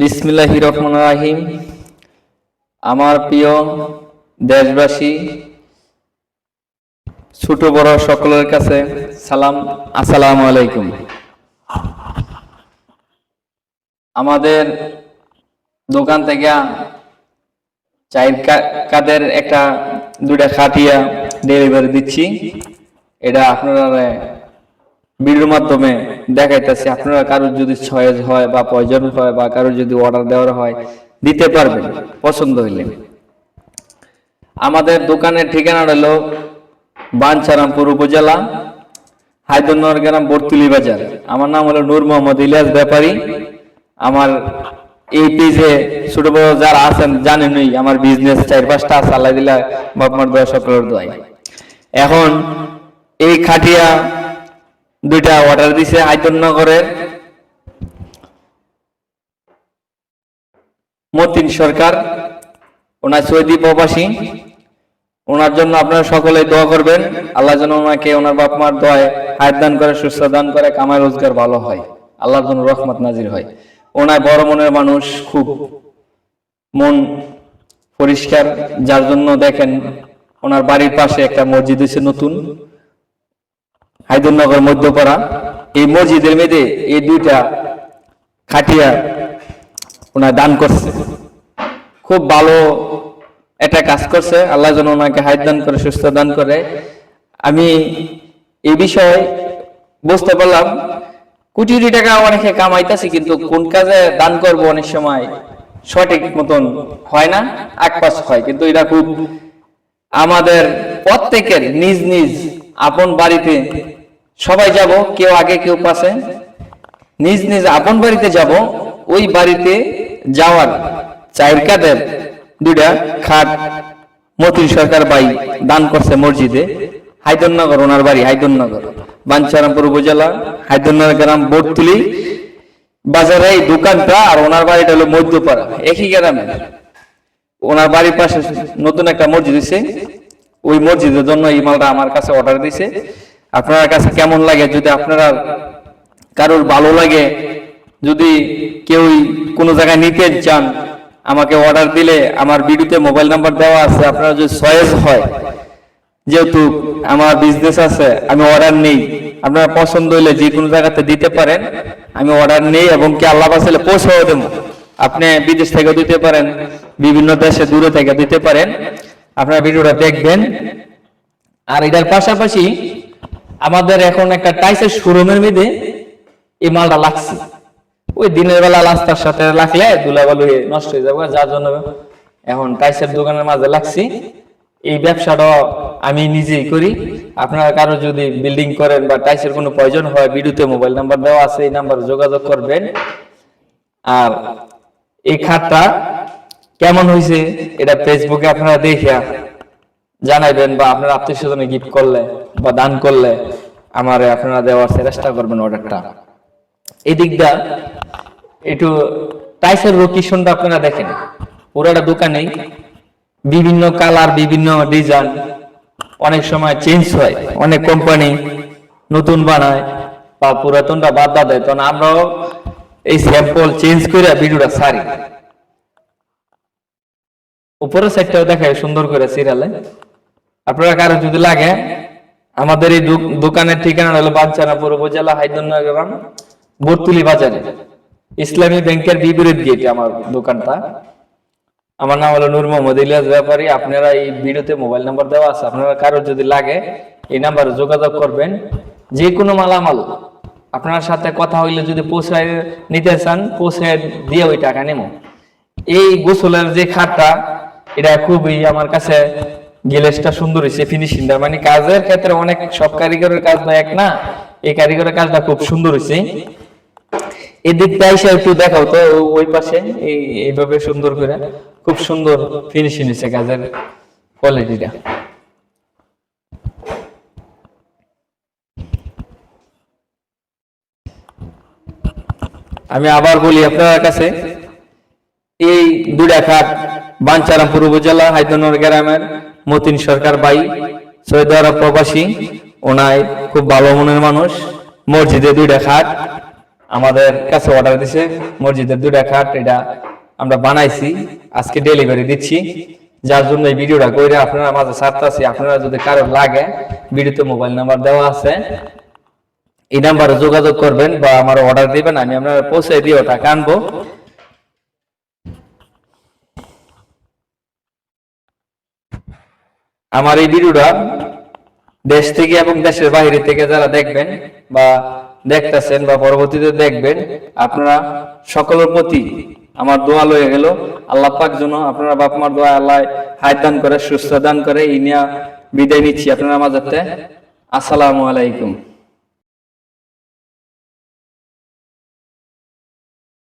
বিসমিল্লাহির রহমানির রহিম। আমার প্রিয় দেশবাসী, ছোট বড় সকলের কাছে সালাম, আসসালামু আলাইকুম। আমাদের দোকান থেকে চায়ের কাদের একটা দুইটা খাটিয়া ডেলিভারি দিচ্ছি। এটা আপনারা ভিডিওর মাধ্যমে দেখাইতেছি। আপনারা কারোর যদি চয়েস হয় বা প্রয়োজন হয় বা কারোর যদি অর্ডার দেওয়ার হয় দিতে পারবেন পছন্দ হইলে। আমাদের দোকানের ঠিকানা হলো বাঞ্ছারামপুর উপজেলা, হায়দরনগর গ্রাম, বর্তুলি বাজার। আমার নাম হলো নূর মোহাম্মদ ইলিয়াস ব্যাপারী। আমার এই পেজে ছোট বড় যারা আছেন জানেনই, আমার বিজনেস 4-5টা আছে, আল্লাহ দিলা বাপমার দোয়া সকলের দোয়াই। এখন এই খাটিয়া দুইটা অর্ডার দিছে হায়দরনগরের মতিন সরকার, ওনার সৌদি প্রবাসী। ওনার জন্য আপনারা সকলে দোয়া করবেন, আল্লাহ যেন ওনাকে ওনার বাপ মার দোয়ায় হায়াত দান করে, সুস্থ দান করে, কামাই রোজগার ভালো হয়, আল্লাহর জন্য রহমত নাজির হয়। ওনার বড় মনের মানুষ, খুব মন পরিষ্কার, যার জন্য দেখেন ওনার বাড়ির পাশে একটা মসজিদ হয়েছে নতুন, হায়দরনগর মধ্যপাড়া। এই মসজিদের মেয়েদে এই দুইটা খাটিয়া ওনার দান করছে। খুব ভালো একটা কাজ করছে, আল্লাহ যেন ওনাকে হায়াত দান করে, সুস্থ দান করে। আমি এই বিষয়ে বুঝতে পারলাম কোটি কোটি টাকা অনেকে কামাইতেছি, কিন্তু কোন কাজে দান করবো অনেক সময় সঠিক মতন হয় না, একপাশ হয়। কিন্তু এটা খুব আমাদের প্রত্যেকের নিজ নিজ আপন বাড়িতে সবাই যাব, কেউ আগে কেউ পাশে, নিজ নিজ আপন বাড়িতে যাব। ওই বাড়িতে যাওয়ার চায়ের কাদের দুইটা খাট মতিন সরকার ভাই দান করছে মসজিদে, হায়দরনগর ওনার বাড়ি, হায়দরনগর বাঞ্ছারামপুর উপজেলা, হায়দরনগর গ্রাম, বর্তুলি বাজারে এই দোকানটা। আর ওনার বাড়িটা হলো মধ্যপাড়া, একই গ্রামে। ওনার বাড়ির পাশে নতুন একটা মসজিদ দিছে, ওই মসজিদের জন্য এই মালটা আমার কাছে অর্ডার দিছে। আপনার কাছে কেমন লাগে, যদি আপনারা কারোর ভালো লাগে, যদি কেউ কোনো জায়গায় নিতে চান, আমাকে অর্ডার দিলে আমার ভিডিওতে মোবাইল নাম্বার দেওয়া আছে। আপনারা যদি চয়েস হয়, যেহেতু আমার বিজনেস আছে, আমি অর্ডার নেই, আপনারা পছন্দ হইলে যে কোনো জায়গাতে দিতে পারেন, আমি অর্ডার নেই এবং কি আল্লাহ বাঁচালে পৌঁছাও দেবো। আপনি বিদেশ থেকে দিতে পারেন, বিভিন্ন দেশে দূরে থেকে দিতে পারেন। আপনারা ভিডিওটা দেখবেন। আর এটার পাশাপাশি আমাদের এখন একটা টাইসের শোরুমের মধ্যে এই মালটা লাগছে। ওই দিনের বেলা রাস্তার সাথে লাগলে ধুলাবালু নষ্ট হয়ে যাবে, যার জন্য এখন টাইসের দোকানের মাঝে লাগছি। এই ব্যবসাটা আমি নিজেই করি। আপনারা কারো যদি বিল্ডিং করেন বা টাইসের কোনো প্রয়োজন হয়, ভিডিওতে মোবাইল নাম্বার দেওয়া আছে, এই নাম্বারে যোগাযোগ করবেন। আর এই খাটটা কেমন হয়েছে এটা ফেসবুকে আপনারা দেখে জানাইবেন, বা আপনার আত্মীয় স্বজনে গিফট করলে বা দান করলে আমারে আপনারা দেওয়ার চেষ্টা করবেন অর্ডারটা। এই দিকটা একটু টাইসের লোকেশনটা আপনারা দেখেন, পুরোটা দোকানেই বিভিন্ন কালার, বিভিন্ন ডিজাইন, অনেক সময় চেঞ্জ হয়, অনেক কোম্পানি নতুন বানায় বা পুরাতনটা বাদ দেয়, তখন আমরাও এই স্যাম্পল চেঞ্জ করে ভিডিওটা ছাড়ি। উপরের সাইডটাও দেখায় সুন্দর করে সিরিয়ালে। আপনারা কারো যদি লাগে, আমাদের এই দোকানের ঠিকানা হলো বাঞ্ছারামপুর উপজেলা, হায়দরনগর গ্রাম, বর্তুলি বাজারে, ইসলামী ব্যাংকের বিপরীত গেটে আমার দোকানটা। আমার নাম হলো নূর মোহাম্মদ ইলিয়াস ব্যাপারী। আপনারা এই ভিডিওতে মোবাইল নাম্বার দেওয়া আছে, আপনারা কারো যদি লাগে এই নাম্বারে যোগাযোগ করবেন। যে কোনো মালামাল আপনার সাথে কথা হইলে যদি পৌঁছায় নিতে চান, পৌঁছায় দিয়ে ওই টাকা নেব। এই গোসলের যে খাটটা, এটা খুবই আমার কাছে গ্লেসটা সুন্দর হয়েছে, ফিনিশিংটা, মানে কাজের ক্ষেত্রে অনেক সব কারিগরের কাজ না এক না, এই কারিগরের কাজটা খুব সুন্দর হয়েছে। এদিকটা এসে একটু দেখাও তো, ওই পাশে এইভাবে সুন্দর করে, খুব সুন্দর ফিনিশিং হয়েছে কাজের কোয়ালিটিটা। আমি আবার বলি আপনার কাছে, এই দুইটা খাট বাঞ্ছারামপুর উপজেলা, হায়দরনগর গ্রামের মতিন সরকার ভাই, সৌদি আরব প্রবাসী, ওনায় খুব ভালো মনের মানুষ। মসজিদে দুইটা খাট আমাদের কাছে অর্ডার দিছে মসজিদের 2টা খাট, এটা আমরা বানাইছি, আজকে ডেলিভারি দিচ্ছি। যার জন্য এই ভিডিওটা কইরা আপনারা মাঝে ছাড়তাছি। আপনারা যদি কারো লাগে, ভিডিওতে মোবাইল নাম্বার দেওয়া আছে, এই নাম্বারে যোগাযোগ করবেন বা আমার অর্ডার দিবেন, আমি আপনারা পৌঁছে দিয়ে টাকা আনবো। আমার এই ভিডিওটা দেশ থেকে এবং দেশের বাইরে থেকে যারা দেখবেন বা দেখতেছেন বা পরবর্তীতে দেখবেন, আপনারা সকলের প্রতি আমার দোয়া লয়ে গেল। আল্লাহ পাক যেন আপনারা বাপ মার দোয়া আল্লাহ হায়াত দান করে, সুস্থ দান করে। এই নিয়ে বিদায় নিচ্ছি আপনারা মাঝে। আসসালামু আলাইকুম।